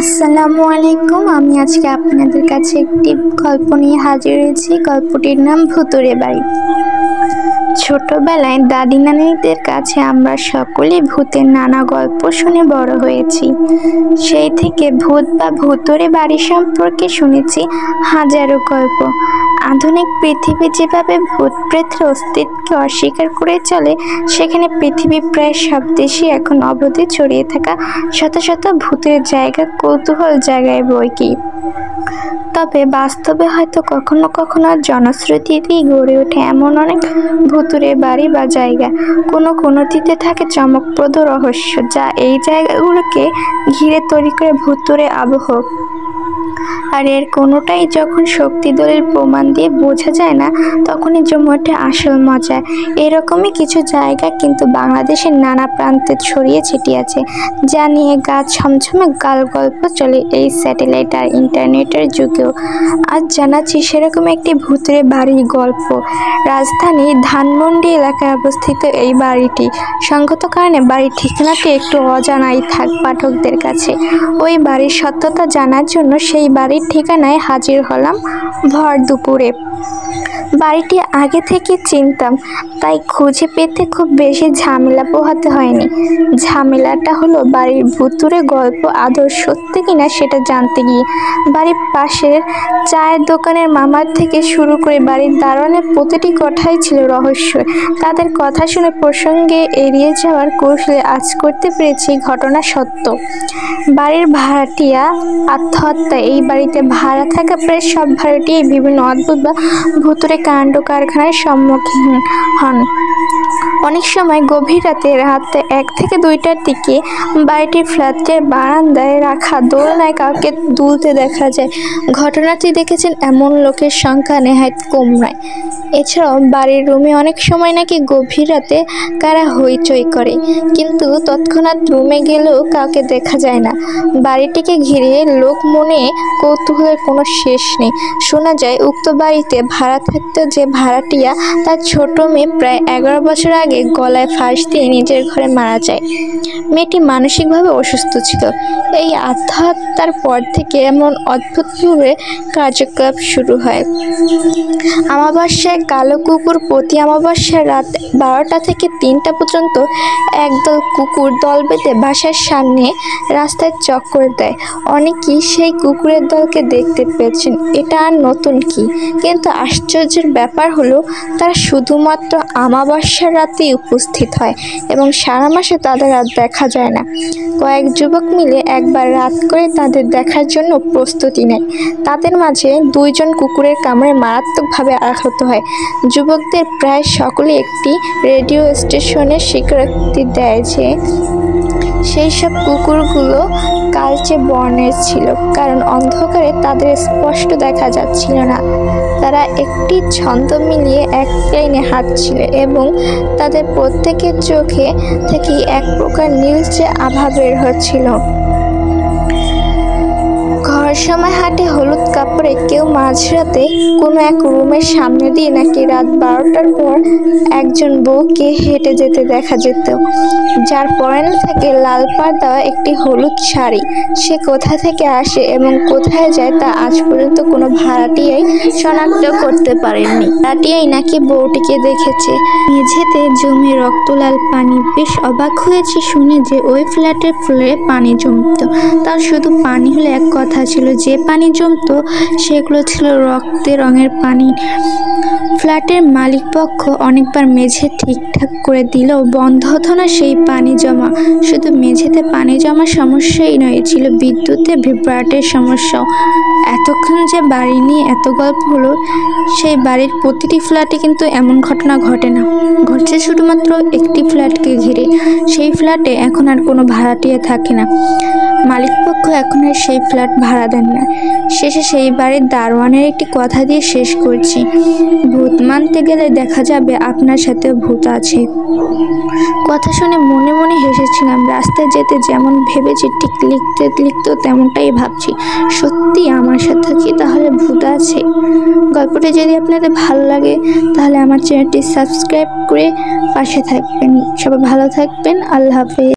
আসসালামু আলাইকুম। আমি আজকে আপনাদের কাছে একটি গল্প নিয়ে হাজির হয়েছি। গল্পটির নাম ভূতুড়ে বাড়ি। ছোটবেলায় দাদি নানিদের কাছে আমরা সকলে ভূতের নানা গল্প শুনে বড় হয়েছি। সেই থেকে ভূত বা ভূতুড়ে বাড়ি সম্পর্কে শুনেছি হাজারো গল্প। আধুনিক পৃথিবী যেভাবে ভূত প্রেতের অস্তিত্বকে অস্বীকার করে চলে, সেখানে পৃথিবীর প্রায় সব দেশে এখন অবধি ছড়িয়ে থাকা শত শত ভূতের জায়গা কৌতূহল জায়গায় বই কি। তবে বাস্তবে হয়তো কখনো কখনো জনশ্রুতিতেই গড়ে ওঠে এমন অনেক ভূতুড়ে বাড়ি বা জায়গা। কোনোটিতে থাকে চমকপ্রদ রহস্য, যা এই জায়গাগুলোকে ঘিরে তৈরি করে ভূতুড়ে আবহ। আর এর কোনোটাই যখন শক্তি দলিল প্রমাণ দিয়ে বোঝা যায় না, তখনই জমে ওঠে আসল মজা। এরকমই কিছু জায়গা কিন্তু বাংলাদেশের নানা প্রান্তে ছড়িয়ে ছিটিয়ে আছে, যা নিয়ে গা ছমছমে গাল গল্প চলে এই স্যাটেলাইট আর ইন্টারনেটের যুগেও। আজ জানাচ্ছি সেরকম একটি ভূতুড়ে বাড়ির গল্প। রাজধানীর ধানমন্ডি এলাকায় অবস্থিত এই বাড়িটি। সঙ্গত কারণে বাড়ির ঠিকানাটি একটু অজানাই থাক পাঠকদের কাছে। ওই বাড়ির সত্যতা জানার জন্য সেই বাড়ির ঠিকানায় হাজির হলাম ভর দুপুরে। বাড়িটি আগে থেকে চিনতাম, তাই খুঁজে পেতে খুব বেশি ঝামেলা পোহাতে হয়নি। ঝামেলাটা হলো বাড়ির ভূতুড়ে গল্প আদৌ সত্যি কিনা সেটা জানতে গিয়ে। বাড়ির পাশের চায়ের দোকানের মামার থেকে শুরু করে বাড়ির দারোয়ানের প্রতিটি কথাই ছিল রহস্য। তাদের কথা শুনে প্রসঙ্গে এড়িয়ে যাওয়ার কৌশলে আজ করতে পেরেছি ঘটনা সত্য। বাড়ির ভাড়াটিয়া আত্মহত্যা। এই বাড়িতে ভাড়া থাকা প্রায় সব ভাড়াটিয়াই বিভিন্ন অদ্ভুত বা ভূতুড়ে কাণ্ড কারখানার সম্মুখীন হন। অনেক সময় গভীর রাতে, রাত 1 থেকে 2টার দিকে বাড়িটির ফ্ল্যাটের বারান্দায় রাখা দোলনায় কাউকে দুলতে দেখা যায়। ঘটনাটি দেখেছেন এমন লোকের সংখ্যা নেহাত কম নয়। এছাড়াও বাড়ির রুমে অনেক সময় নাকি গভীর রাতে কারা হইচই করে, কিন্তু তৎক্ষণাৎ রুমে গেলেও কাউকে দেখা যায় না। বাড়িটিকে ঘিরে লোক মনে কৌতূহলের কোনো শেষ নেই। শোনা যায় উক্ত বাড়িতে ভাড়া থাকত যে ভাড়াটিয়া, তার ছোট মেয়ে প্রায় 11 বছর আগে গলায় ফাঁস দিয়ে নিজের ঘরে মারা যায়। মেয়েটি মানসিকভাবে অসুস্থ ছিল। এই আত্মহত্যার পর থেকে এমন অদ্ভুতভাবে কার্যকলাপ শুরু হয়। অমাবস্যায় কালো কুকুর প্রতি অমাবস্যার রাত 12টা থেকে 3টা পর্যন্ত একদল কুকুর দল বেঁধে বাসার সামনে রাস্তায় চক্কর দেয়। অনেকেই সেই কুকুরের দলকে দেখতে পেয়েছেন। এটা আর নতুন কি, কিন্তু আশ্চর্যের ব্যাপার হলো তারা শুধুমাত্র অমাবস্যার রাতেই উপস্থিত হয় এবং সারা মাসে তাদের আর দেখা যায় না। কয়েক যুবক মিলে একবার রাত করে তাদের দেখার জন্য প্রস্তুতি নেয়। তাদের মাঝে 2 জন কুকুরের কামড়ে মারাত্মকভাবে আহত হয়। যুবকদের প্রায় সকলে একটি রেডিও স্টেশনের স্বীকারোক্তি দেয় যে সেই সব কুকুরগুলো কালচে বর্ণের ছিল, কারণ অন্ধকারে তাদের স্পষ্ট দেখা যাচ্ছিল না। তারা একটি ছন্দ মিলিয়ে এক লাইনে হাঁটছিল এবং তাদের প্রত্যেকের চোখে থেকেই এক প্রকার নীলচে আভা বের হচ্ছিল। সময় হাটে হলুদ কাপড়ে কেউ মাঝরাতে কোনো এক রুমের সামনে দিয়ে নাকি রাত 12টার পর একজন বউকে হেঁটে যেতে দেখা যেত, যার পরনে থাকে লাল পাড় দেওয়া একটি হলুদ শাড়ি। সে কোথা থেকে আসে এবং কোথায় যায় তা আজ পর্যন্ত কোনো ভাড়াটিয়াই শনাক্ত করতে পারেননি। ভাড়াটিয়াই নাকি বউটিকে দেখেছে। মেঝেতে জমে রক্তলাল পানি। বেশ অবাক হয়েছে শুনে যে ওই ফ্ল্যাটের ফ্লোরে পানি জমত। তার শুধু পানি হলে এক কথা ছিল, যে পানি জমতো সেগুলো ছিল রক্তে রঙের পানি। ফ্ল্যাটের মালিক পক্ষ অনেকবার মেঝে ঠিকঠাক করে দিলেও বন্ধ হতো না সেই পানি জমা। শুধু মেঝেতে পানি জমা সমস্যাই নয়, ছিল বিদ্যুতে ভিব্রাটের সমস্যাও। এতক্ষণ যে বাড়ি নিয়ে এত গল্প হলো, সেই বাড়ির প্রতিটি ফ্ল্যাটে কিন্তু এমন ঘটনা ঘটে না। ঘটছে শুধুমাত্র একটি ফ্ল্যাটকে ঘিরে। সেই ফ্ল্যাটে এখন আর কোনো ভাড়াটিয়া থাকে না। মালিকপক্ষ এখন আর সেই ফ্ল্যাট ভাড়া দেন না। শেষে সেই বাড়ির দারোয়ানের একটি কথা দিয়ে শেষ করছি। ভূত মানতে গেলে দেখা যাবে আপনার সাথেও ভূত আছে। কথা শুনে মনে মনে হেসেছিলাম। রাস্তায় যেতে যেমন ভেবেছি ঠিক লিখতে লিখতেও তেমনটাই ভাবছি। সত্যি আমার সাথে কি তাহলে ভূত আছে? গল্পটি যদি আপনাদের ভালো লাগে তাহলে আমার চ্যানেলটি সাবস্ক্রাইব করে পাশে থাকবেন। সবাই ভালো থাকবেন। আল্লাহ হাফেজ।